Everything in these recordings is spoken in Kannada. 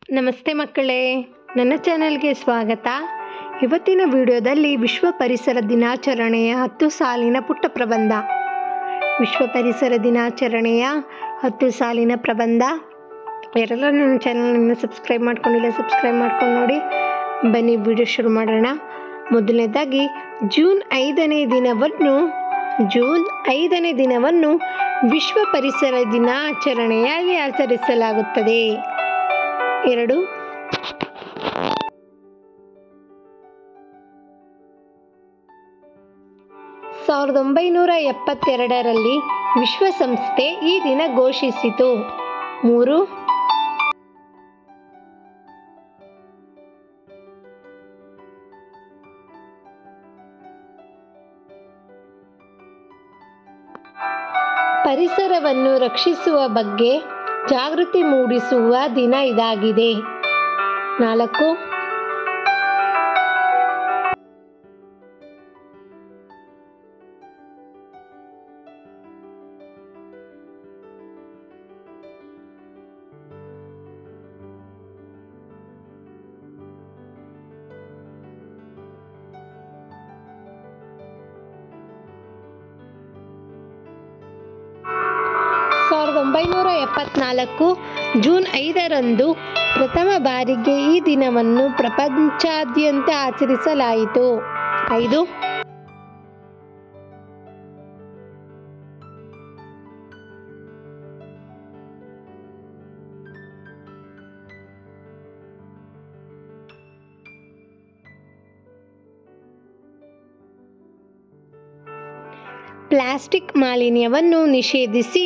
ನಮಸ್ತೆ ಮಕ್ಕಳೇ, ನನ್ನ ಚಾನೆಲ್ಗೆ ಸ್ವಾಗತ. ಇವತ್ತಿನ ವಿಡಿಯೋದಲ್ಲಿ ವಿಶ್ವ ಪರಿಸರ ದಿನಾಚರಣೆಯ 10 ಸಾಲಿನ ಪುಟ್ಟ ಪ್ರಬಂಧ. ವಿಶ್ವ ಪರಿಸರ ದಿನಾಚರಣೆಯ 10 ಸಾಲಿನ ಪ್ರಬಂಧ. ಯಾರೆಲ್ಲ ನನ್ನ ಚಾನಲನ್ನು ಸಬ್ಸ್ಕ್ರೈಬ್ ಮಾಡ್ಕೊಂಡಿಲ್ಲ ಸಬ್ಸ್ಕ್ರೈಬ್ ಮಾಡ್ಕೊಂಡು ನೋಡಿ. ಬನ್ನಿ ವಿಡಿಯೋ ಶುರು ಮಾಡೋಣ. ಮೊದಲನೇದಾಗಿ ಜೂನ್ 5ನೇ ದಿನವನ್ನು ವಿಶ್ವ ಪರಿಸರ ದಿನಾಚರಣೆಯಾಗಿ ಆಚರಿಸಲಾಗುತ್ತದೆ. 2 1972ರಲ್ಲಿ ವಿಶ್ವಸಂಸ್ಥೆ ಈ ದಿನ ಘೋಷಿಸಿತು. 3 ಪರಿಸರವನ್ನು ರಕ್ಷಿಸುವ ಬಗ್ಗೆ ಜಾಗೃತಿ ಮೂಡಿಸುವ ದಿನ ಇದಾಗಿದೆ. 4 1974 ಜೂನ್ 5ರಂದು ಪ್ರಥಮ ಬಾರಿಗೆ ಈ ದಿನವನ್ನು ಪ್ರಪಂಚಾದ್ಯಂತ ಆಚರಿಸಲಾಯಿತು. 5 ಪ್ಲಾಸ್ಟಿಕ್ ಮಾಲಿನ್ಯವನ್ನು ನಿಷೇಧಿಸಿ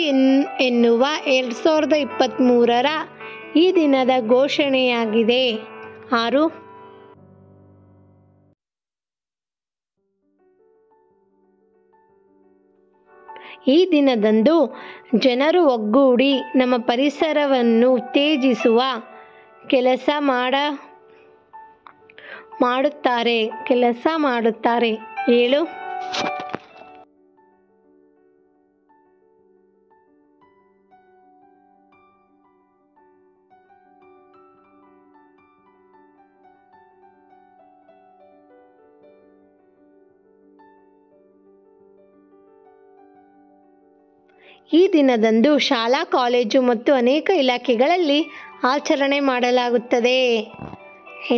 ಎನ್ನುವ 2023ರ ಈ ದಿನದ ಘೋಷಣೆಯಾಗಿದೆ. 6 ಈ ದಿನದಂದು ಜನರು ಒಗ್ಗೂಡಿ ನಮ್ಮ ಪರಿಸರವನ್ನು ಉತ್ತೇಜಿಸುವ ಕೆಲಸ ಮಾಡುತ್ತಾರೆ. 7 ಈ ದಿನದಂದು ಶಾಲಾ, ಕಾಲೇಜು ಮತ್ತು ಅನೇಕ ಇಲಾಖೆಗಳಲ್ಲಿ ಆಚರಣೆ ಮಾಡಲಾಗುತ್ತದೆ.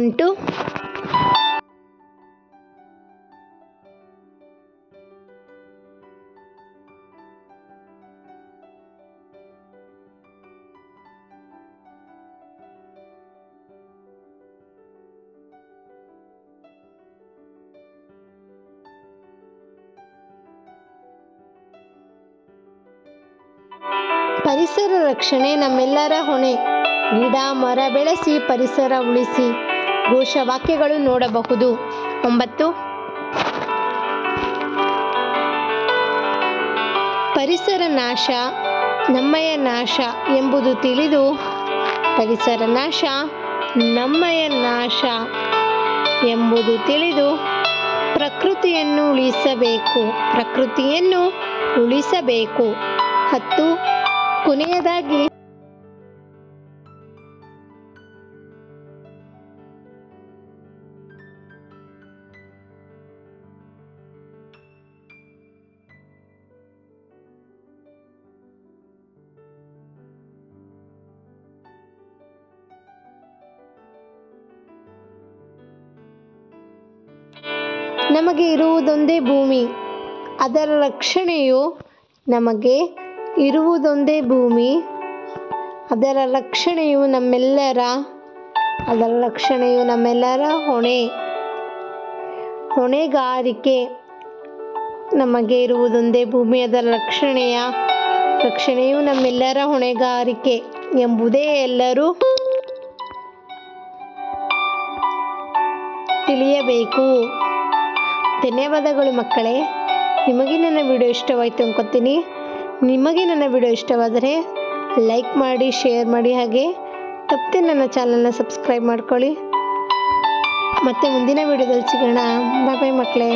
8 ಪರಿಸರ ರಕ್ಷಣೆ ನಮ್ಮೆಲ್ಲರ ಹೊಣೆ. ಗಿಡ ಮರ ಬೆಳೆಸಿ ಪರಿಸರ ಉಳಿಸಿ ಘೋಷವಾಕ್ಯಗಳು ನೋಡಬಹುದು. 9 ಪರಿಸರ ನಾಶ ನಮ್ಮಯ ನಾಶ ಎಂಬುದು ತಿಳಿದು ಪ್ರಕೃತಿಯನ್ನು ಉಳಿಸಬೇಕು. 10 ಕೊನೆಯದಾಗಿ ನಮಗೆ ಇರುವುದೊಂದೇ ಭೂಮಿ, ಅದರ ರಕ್ಷಣೆಯು ನಮ್ಮೆಲ್ಲರ ಹೊಣೆಗಾರಿಕೆ. ನಮಗೆ ಇರುವುದೊಂದೇ ಭೂಮಿ, ಅದರ ರಕ್ಷಣೆಯು ನಮ್ಮೆಲ್ಲರ ಹೊಣೆಗಾರಿಕೆ ಎಂಬುದೇ ಎಲ್ಲರೂ ತಿಳಿಯಬೇಕು. ಧನ್ಯವಾದಗಳು ಮಕ್ಕಳೇ. ನಿಮಗೆ ನನ್ನ ವಿಡಿಯೋ ಇಷ್ಟವಾಯಿತು ಅನ್ಕೋತೀನಿ. ನಿಮಗೆ ನನ್ನ ವಿಡಿಯೋ ಇಷ್ಟವಾದರೆ ಲೈಕ್ ಮಾಡಿ, ಶೇರ್ ಮಾಡಿ, ಹಾಗೆ ತಪ್ಪದೆ ನನ್ನ ಚಾನಲ್ನ ಸಬ್ಸ್ಕ್ರೈಬ್ ಮಾಡ್ಕೊಳ್ಳಿ. ಮತ್ತೆ ಮುಂದಿನ ವಿಡಿಯೋದಲ್ಲಿ ಸಿಗೋಣ. ಬಾಯ್ ಬಾಯ್ ಮಕ್ಕಳೇ.